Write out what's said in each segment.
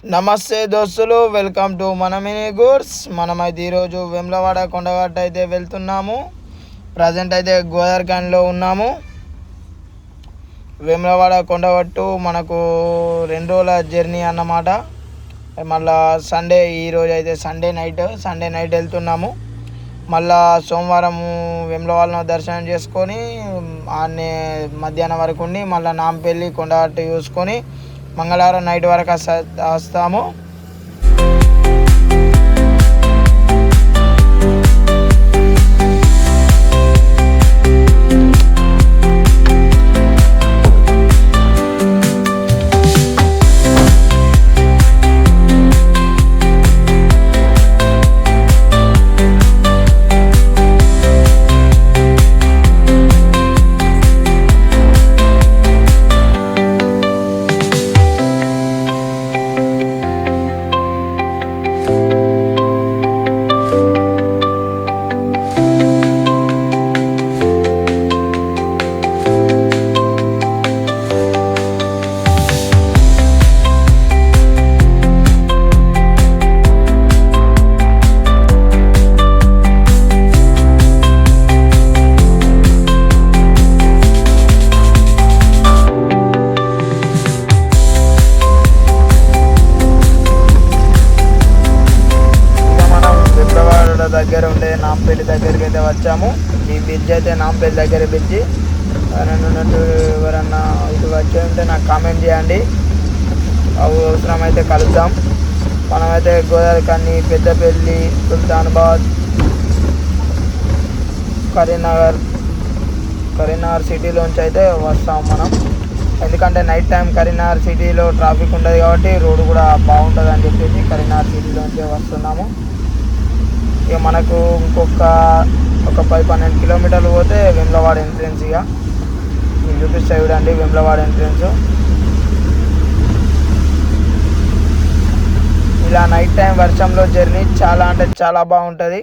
నమస్తే దోస్తులు, welcome to మన మినీ గూడ్స్. మనమైతే ఈరోజు వేములవాడ కొండగట్టు అయితే వెళ్తున్నాము. ప్రజెంట్ అయితే గోదావరిఖనిలో ఉన్నాము. వేములవాడ కొండగట్టు మనకు 2 రోజుల జర్నీ అన్నమాట. మళ్ళా ఈరోజు అయితే సండే నైట్ వెళ్తున్నాము. మళ్ళా సోమవారం వేములవాడలో దర్శనం చేసుకొని ఆన్నే మధ్యాహ్నం వరకు ఉండి మళ్ళీ నాంపల్లి కొండగట్టు చూసుకొని మంగళవారం నైట్ వరకు వస్తాము. దగ్గర ఉండే నాంపల్లి దగ్గరికి అయితే వచ్చాము. ఈ బ్రిడ్జ్ అయితే నాంపల్లి దగ్గర బ్రిడ్జి. ఎవరన్నా ఇటు వచ్చి ఉంటే నాకు కామెంట్ చేయండి, అవసరం అయితే కలుద్దాం. మనమైతే గోదావరిఖని, పెద్దపల్లి, సుల్తానాబాద్, కరీంనగర్ సిటీలోంచి అయితే వస్తాం మనం. ఎందుకంటే నైట్ టైం కరీంనగర్ సిటీలో ట్రాఫిక్ ఉంటుంది కాబట్టి రోడ్డు కూడా బాగుంటుంది అని చెప్పేసి కరీంనగర్ సిటీలోంచి వస్తున్నాము. ఇక మనకు ఇంకొక 10-12 కిలోమీటర్లు పోతే వేములవాడ ఎంట్రెన్స్. ఇక మీకు చూపిస్తా చూడండి వేములవాడ ఎంట్రెన్స్. ఇలా నైట్ టైం వర్షంలో జర్నీ చాలా అంటే చాలా బాగుంటుంది.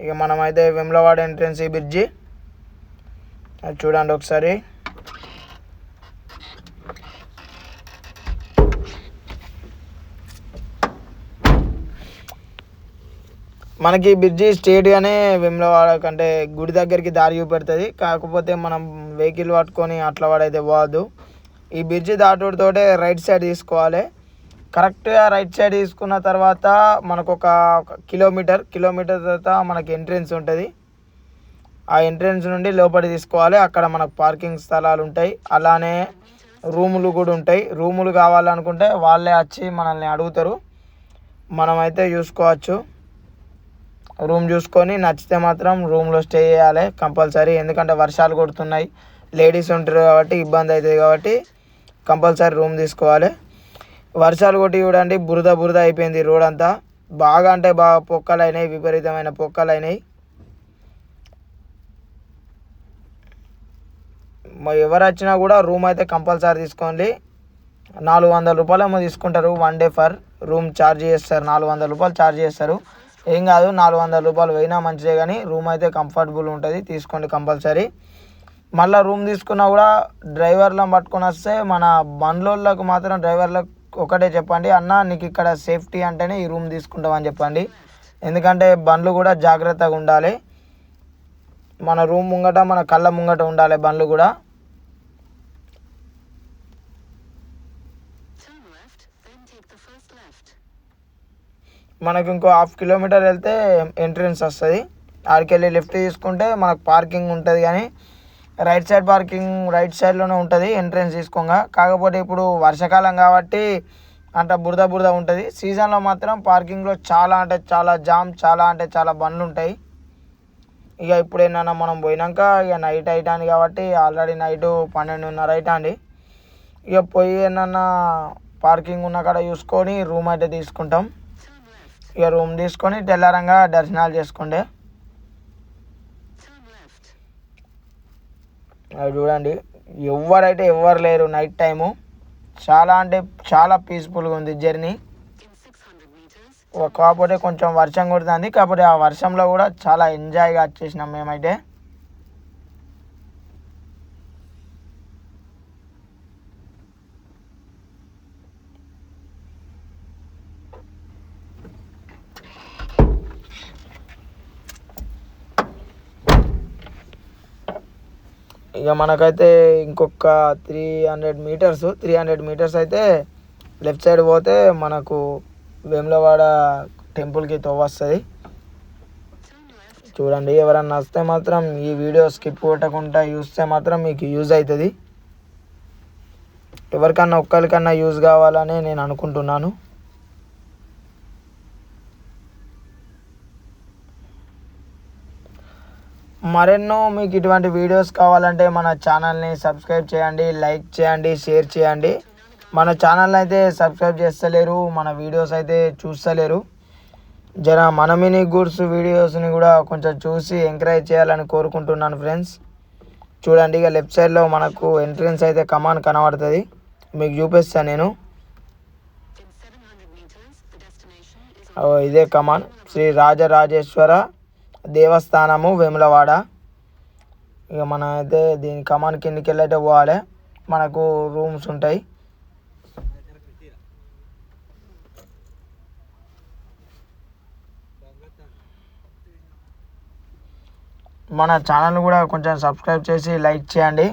ఇక మనమైతే వేములవాడ ఎంట్రెన్స్ ఈ బ్రిడ్జి అది చూడండి ఒకసారి. మనకి బ్రిడ్జి స్ట్రేట్గానే వేములవాడ కంటే గుడి దగ్గరికి దారి చూపెడుతుంది. కాకపోతే మనం వెహికల్ పట్టుకొని అట్లా వాడైతే పోవద్దు. ఈ బ్రిడ్జి దాటుడితోటే రైట్ సైడ్ తీసుకోవాలి. కరెక్ట్గా రైట్ సైడ్ తీసుకున్న తర్వాత మనకు ఒక కిలోమీటర్ తర్వాత మనకి ఎంట్రెన్స్ ఉంటుంది. ఆ ఎంట్రెన్స్ నుండి లోపలి తీసుకోవాలి. అక్కడ మనకు పార్కింగ్ స్థలాలు ఉంటాయి, అలానే రూములు కూడా ఉంటాయి. రూములు కావాలనుకుంటే వాళ్ళే వచ్చి మనల్ని అడుగుతారు, మనమైతే చూసుకోవచ్చు. రూమ్ చూసుకొని నచ్చితే మాత్రం రూమ్లో స్టే చేయాలి కంపల్సరీ. ఎందుకంటే వర్షాలు కొడుతున్నాయి, లేడీస్ ఉంటారు కాబట్టి ఇబ్బంది అవుతుంది కాబట్టి కంపల్సరీ రూమ్ తీసుకోవాలి. వర్షాలు కొట్టి చూడండి బురద అయిపోయింది రోడ్ అంతా. బాగా అంటే బాగా పొక్కలు అయినాయి, విపరీతమైన పొక్కలు అయినాయి. ఎవరు వచ్చినా కూడా రూమ్ అయితే కంపల్సరీ తీసుకోండి. 400 రూపాయలు ఏమో తీసుకుంటారు, 1 డే ఫర్ రూమ్ ఛార్జ్ చేస్తారు. 400 రూపాయలు ఛార్జ్ చేస్తారు. ఏం కాదు, 400 రూపాయలు పోయినా మంచిదే, కానీ రూమ్ అయితే కంఫర్టబుల్ ఉంటుంది, తీసుకోండి కంపల్సరీ. మళ్ళీ రూమ్ తీసుకున్నా కూడా డ్రైవర్లను పట్టుకొని వస్తే మన బండ్లోళ్ళకు మాత్రం డ్రైవర్లకు ఒకటే చెప్పండి, అన్న నీకు ఇక్కడ సేఫ్టీ అంటేనే ఈ రూమ్ తీసుకుంటామని చెప్పండి. ఎందుకంటే బండ్లు కూడా జాగ్రత్తగా ఉండాలి. మన రూమ్ ముంగట మన కళ్ళ ముంగట ఉండాలి బండ్లు కూడా. మనకు ఇంకో 1/2 కిలోమీటర్ వెళ్తే ఎంట్రన్స్ వస్తుంది. ఆడికి వెళ్ళి లెఫ్ట్ తీసుకుంటే మనకు పార్కింగ్ ఉంటుంది, కానీ రైట్ సైడ్లోనే ఉంటుంది ఎంట్రన్స్ తీసుకోగా. కాకపోతే ఇప్పుడు వర్షాకాలం కాబట్టి అంత బురద ఉంటుంది. సీజన్లో మాత్రం పార్కింగ్లో చాలా అంటే చాలా జామ్, చాలా అంటే చాలా బండ్లు ఉంటాయి. ఇక ఇప్పుడు ఏంటన్నా మనం పోయినాక ఇక నైట్ అవుతుంది కాబట్టి ఆల్రెడీ నైట్ 12:30 అవుతుంది. ఇక పోయి ఏంటన్నా పార్కింగ్ ఉన్న కాడ చూసుకొని రూమ్ అయితే తీసుకుంటాం. ఇక రూమ్ తీసుకొని తెల్లారంగా దర్శనాలు చేసుకోండి. అది చూడండి ఎవ్వరు లేరు నైట్ టైము. చాలా అంటే చాలా పీస్ఫుల్గా ఉంది జర్నీ. కాకపోతే కొంచెం వర్షం కొడుతుంది, కాకపోతే ఆ వర్షంలో కూడా చాలా ఎంజాయ్గా వచ్చేసినాం మేమైతే. ఇక మనకైతే ఇంకొక 300 మీటర్స్ అయితే లెఫ్ట్ సైడ్ పోతే మనకు వేములవాడ టెంపుల్కి తోవస్తుంది. చూడండి, ఎవరన్నా వస్తే మాత్రం ఈ వీడియో స్కిప్ కొట్టకుండా చూస్తే మాత్రం మీకు యూజ్ అవుతుంది. ఎవరికన్నా ఒక్కరికన్నా యూజ్ కావాలని నేను అనుకుంటున్నాను. మరెన్నో మీకు ఇటువంటి వీడియోస్ కావాలంటే మన ఛానల్ని సబ్స్క్రైబ్ చేయండి, లైక్ చేయండి, షేర్ చేయండి. మన ఛానల్ అయితే సబ్స్క్రైబ్ చేస్తలేరు, మన వీడియోస్ అయితే చూస్తలేరు. మన మినీ గూడ్స్ వీడియోస్ని కూడా కొంచెం చూసి ఎంకరేజ్ చేయాలని కోరుకుంటున్నాను ఫ్రెండ్స్. చూడండి, ఇక లెఫ్ట్ సైడ్లో మనకు ఎంట్రన్స్ అయితే కమాన్ కనబడుతుంది. మీకు చూపిస్తాను నేను. ఇదే కమాన్, శ్రీ రాజరాజేశ్వర దేవస్థానము వేములవాడ. ఇక మనం అయితే దీని కమాన్ కిందికి వెళ్ళి అయితే పోవాలి. మనకు రూమ్స్ ఉంటాయి. మన ఛానల్ కూడా కొంచెం సబ్స్క్రైబ్ చేసి లైక్ చేయండి.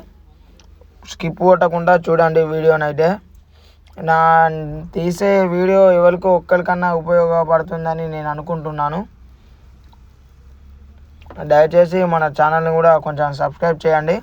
స్కిప్ కొట్టకుండా చూడండి వీడియోని అయితే. నా తీసే వీడియో ఎవరికో ఒక్కరికన్నా ఉపయోగపడుతుందని నేను అనుకుంటున్నాను. దయచేసి మన ఛానల్ని కూడా కొంచెం సబ్స్క్రైబ్ చేయండి.